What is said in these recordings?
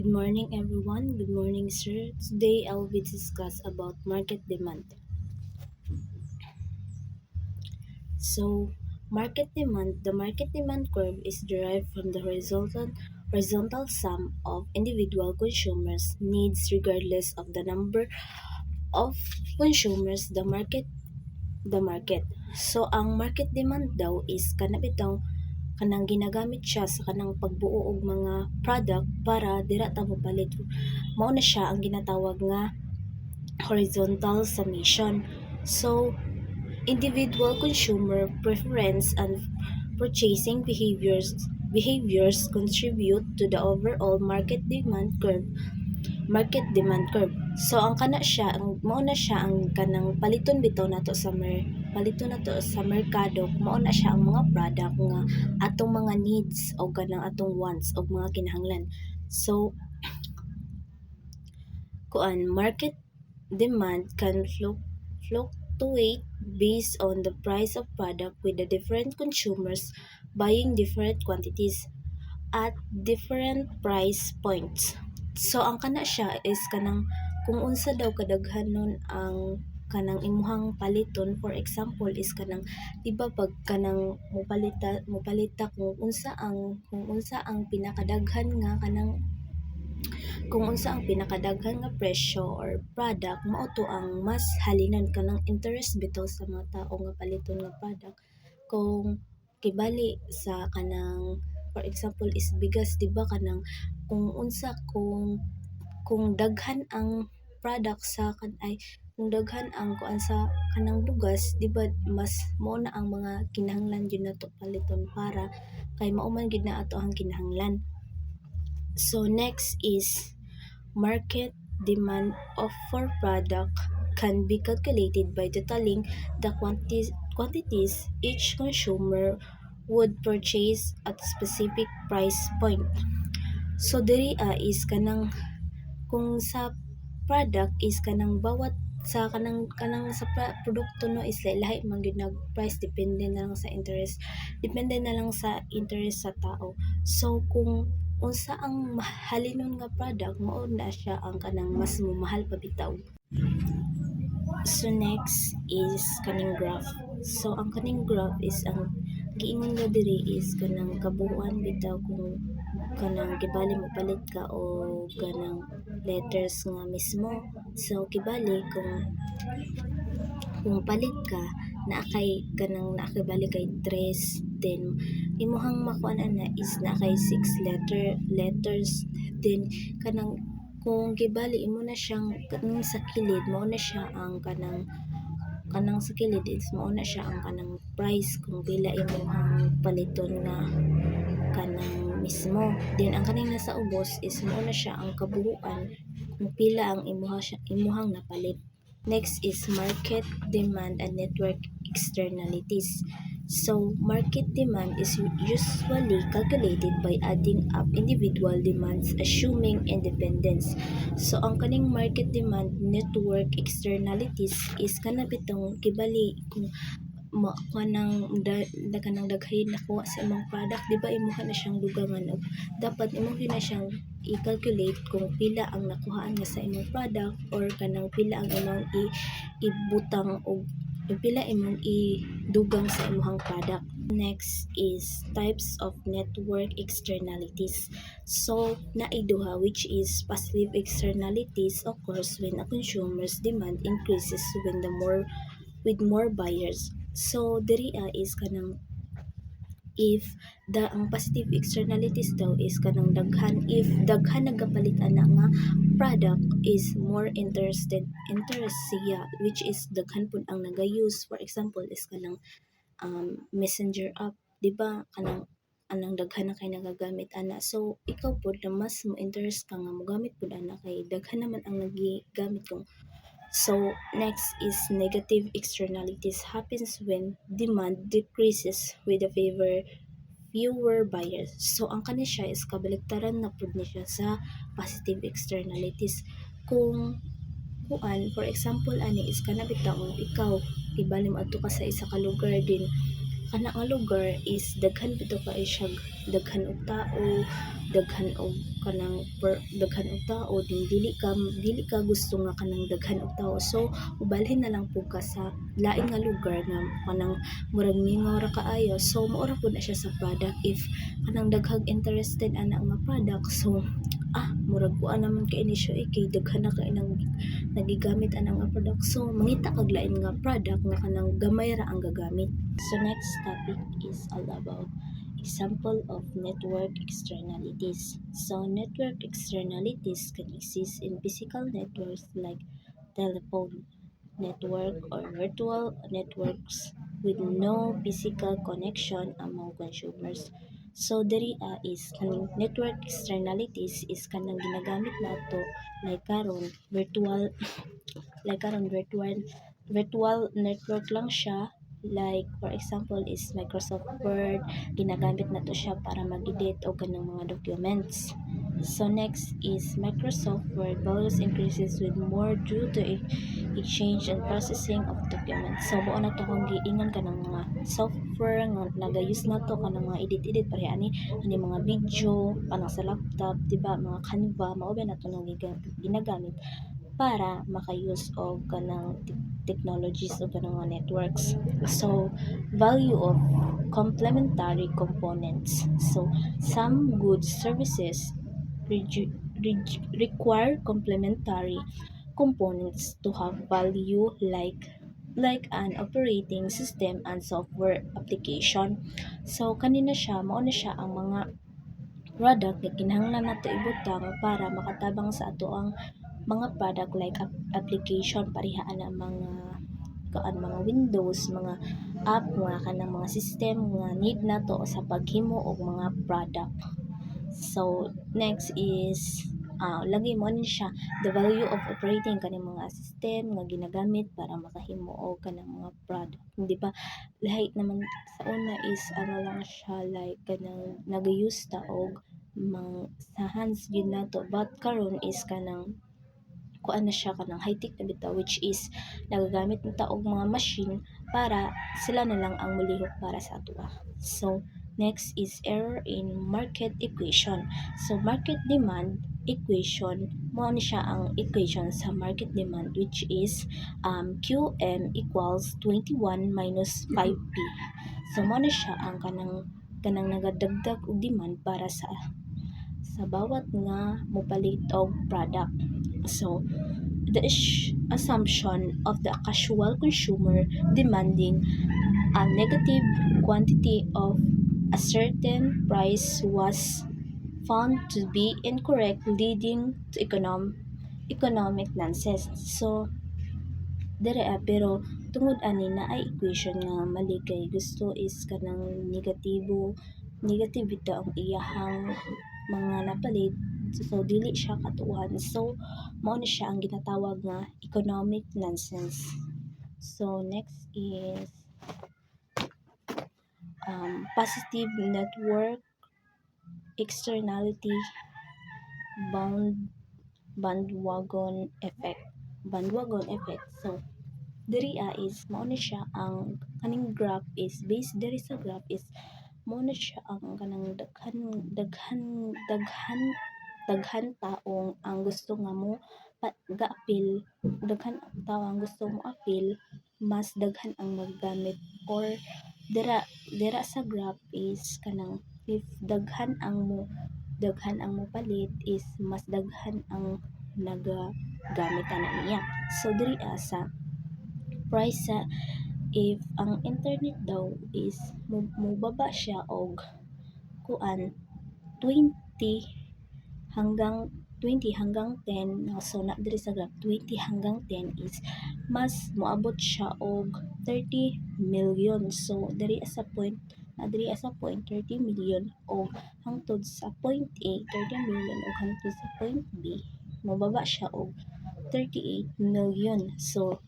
Good morning, everyone. Good morning, sir. Today, I will be discuss about market demand. So, the market demand curve is derived from the horizontal sum of individual consumers' needs, regardless of the number of consumers the market. So, ang market demand daw is kanang ginagamit siya sa kanang pagbuo og mga product para dira ta mopalit. Mao na siya ang ginatawag nga horizontal summation. So, individual consumer preference and purchasing behaviors contribute to the overall market demand curve. So ang kana siya ang mao na siya ang kanang paliton bitaw nato sa merkado, mao na siya ang mga product nga atong mga needs o kanang atong wants o mga kinahanglan. So market demand can fluctuate based on the price of product, with the different consumers buying different quantities at different price points. So ang kana siya is kanang kung unsa daw kadaghanon ang kanang imuhang paliton. For example is kanang diba pag kanang mupalita kung unsa ang pinakadaghan nga presyo or product, mao to ang mas halinan kanang interest bitaw sa mga tao nga paliton nga product. Kung kibali sa kanang for example is bigas, diba kanang kung daghan ang product sa kung daghan ang kuan sa kanang bugas, diba mas mao na ang mga kinahanglan gyud nato paliton para kay mao man gyud na ato ang kinahanglan. So next is market demand of for product can be calculated by totaling the quantities each consumer would purchase at specific price point. So diri is kanang kung sa product is kanang bawat sa kanang sa produkto no is lahi man gyud nag price, depende na lang sa interest sa tao. So kung unsa ang halinon nga product, mao na siya ang kanang mas mamahal pa bitaw. So next is kaning graph. So ang kaning graph is ang giingon nga diri is kanang kabuuan bitaw kung kanang kibali mo palit ka o kanang letters nga mismo. So kibali kung palit ka na kay bali kay 3, then imuhang makuan na is na kay 6 letters, then kanang kung gibali imo na siyang kanang sa kilid, mao na siya ang kanang sa kilid is mao na siya ang kanang price kung pila imuhang paliton nga kanang mismo. Then ang kaning nasa ubos is mao na siya ang kabuuan kung pila ang imuhang napalit. Next is market demand and network externalities. So, market demand is usually calculated by adding up individual demands, assuming independence. So, ang kaning market demand network externalities is kanang kibali kung kanang daghayin nakuha sa imong product, di ba imuha na siyang dugangan o dapat imo na siyang i-calculate kung pila ang nakuhaan nga sa imong product or kanang pila ang imong ibutang o pila imong idugang sa imong product. Next is types of network externalities. So, naiduha, which is positive externalities occurs when a consumer's demand increases with more buyers. So diri is kanang if ang positive externalities daw is kanang daghan nagapalit ana nga product is more interest siya, which is daghan pud ang naga-use. For example is kanang messenger app, di ba anang daghan na kay nagagamit ana, so ikaw pud na mas mo interest ka nga mogamit pud ana kay daghan naman ang nagigamit kong. So next is negative externalities happens when demand decreases with a fewer buyers. So ang kani siya is kabaliktaran na pud ni siya sa positive externalities. Kung for example ani is kana bitaw ikaw ibali mo adto ka sa isa ka lugar, din kana nga lugar is daghan bitaw ka siya, daghan og tao, daghan og daghan og tao, din dili ka gusto nga kanang daghan og tao, so ubalhin na lang po ka sa lain nga lugar nga kanang murag mingaw ra kaayo, so mao ra pud na siya sa product. If kanang daghang interested ana nga product, so murag kuan naman kay ini siya kay daghan na kay nang nagigamit ana nga product, so mangita kag lain nga product nga kanang gamay ra ang gagamit. So next topic is all about example of network externalities. So network externalities can exist in physical networks like telephone network or virtual networks with no physical connection among consumers. So diri is kaning network externalities is kanang ginagamit nato like karon virtual network lang siya, like for example is Microsoft Word, ginagamit nato siya para mag-edit o kanang mga documents. So next is Microsoft Word values increases with more due to exchange and processing of documents. So buo na to kung giingon ka ng mga software nga naga-use na to kanang mga edit pareha ani mga video panang sa laptop, diba, mga Canva, mao ba na to nang ginagamit para maka-use og kanang technologies o kanang mga networks. So value of complementary components. So some goods services require complementary components to have value, like an operating system and software application. So kanina siya mao na siya ang mga product nga kinahanglan nato ibutang para makatabang sa ato ang mga product, like application pareha na mga Windows, mga app nga kanang mga system nga need nato sa paghimo og mga product. So next is lagi mo ni siya the value of operating kaning mga system nga ginagamit para makahimo og kanang mga product, di ba? Lahi naman sa una is lang siya like kanang nag-use ta og sa hands gyud nato, but karon is kanang kuan na siya kanang high-tech na bitaw, which is nagagamit na ta og mga machine para sila na lang ang mulihok para sa ato. So next is error in market equation. So market demand equation, mo ni siya ang equation sa market demand, which is QM equals 21 minus 5P. So mo ni siya ang kanang nagadagdag og demand para sa bawat nga mopalit og product. So the assumption of the casual consumer demanding a negative quantity of a certain price was found to be incorrect, leading to economic nonsense. So pero tungod ani na ay equation nga mali, kay gusto is kanang negative ito ang iyahang mga napalit, so dili siya katuohan. So mao ni siya ang ginatawag nga economic nonsense. So next is positive network externality bandwagon effect. So diri is mao ni siya ang kaning graph is based diri sa graph is mao ni siya ang kanang daghan taong ang gusto nga mo ga-appeal, daghan tao ang gusto mo appeal, mas daghan ang maggamit, or dira sa graph is kanang if daghan ang mo palit is mas daghan ang nagagamit ana niya. So diri sa price sa if ang internet daw is mubaba siya og kuan 20 hanggang 10, so na diri sa graph 20 hanggang 10 is mas moabot siya og 30 million. So diri sa point 30 million o hangtod sa point A 30 million o hangtod sa point B mobaba siya og 38 million. So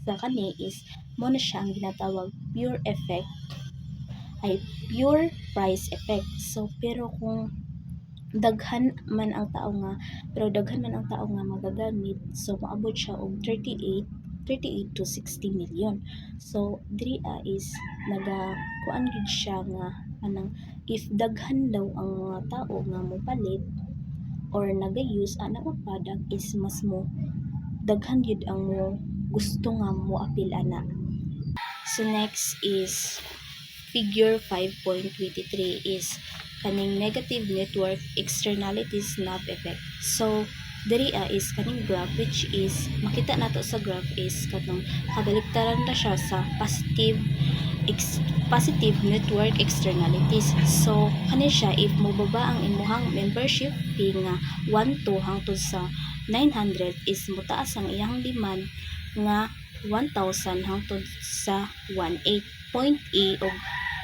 sa kani is mo na siya ang ginatawag pure price effect. So pero kung daghan man ang tao nga magagamit, so maabot siya og 38 to 60 million. So diri is kuan gid siya nga kanang if daghan daw ang mga tao nga mopalit or nagayus ana nga product is mas mo daghan gyud ang mo gusto nga mo apil ana. So next is figure 5.23 is kaning negative network externalities snap effect. So diri is kaning graph which is makita nato sa graph is katong kabaliktaran na siya sa positive network externalities. So kani siya if mobaba ang imuhang membership fee nga 1 to hangtod sa 900 is mutaas ang iyang demand nga 1,000 hangtod sa 1.8 point A o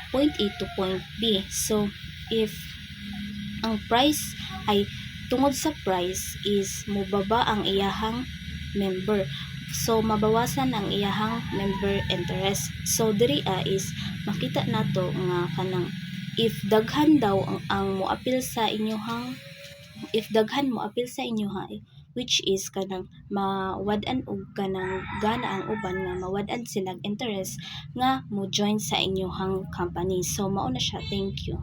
point A to point B. So if ang price ay tungod sa price is mobaba ang iyahang member, so mabawasan ang iyahang member interest. So diri is makita nato nga kanang if daghan daw ang moapil sa inyohang if daghan moapil sa inyoha which is kanang mawad-an og kanang gana ang uban nga mawad-an silang interest nga mo join sa inyohang company. So mao na siya, thank you.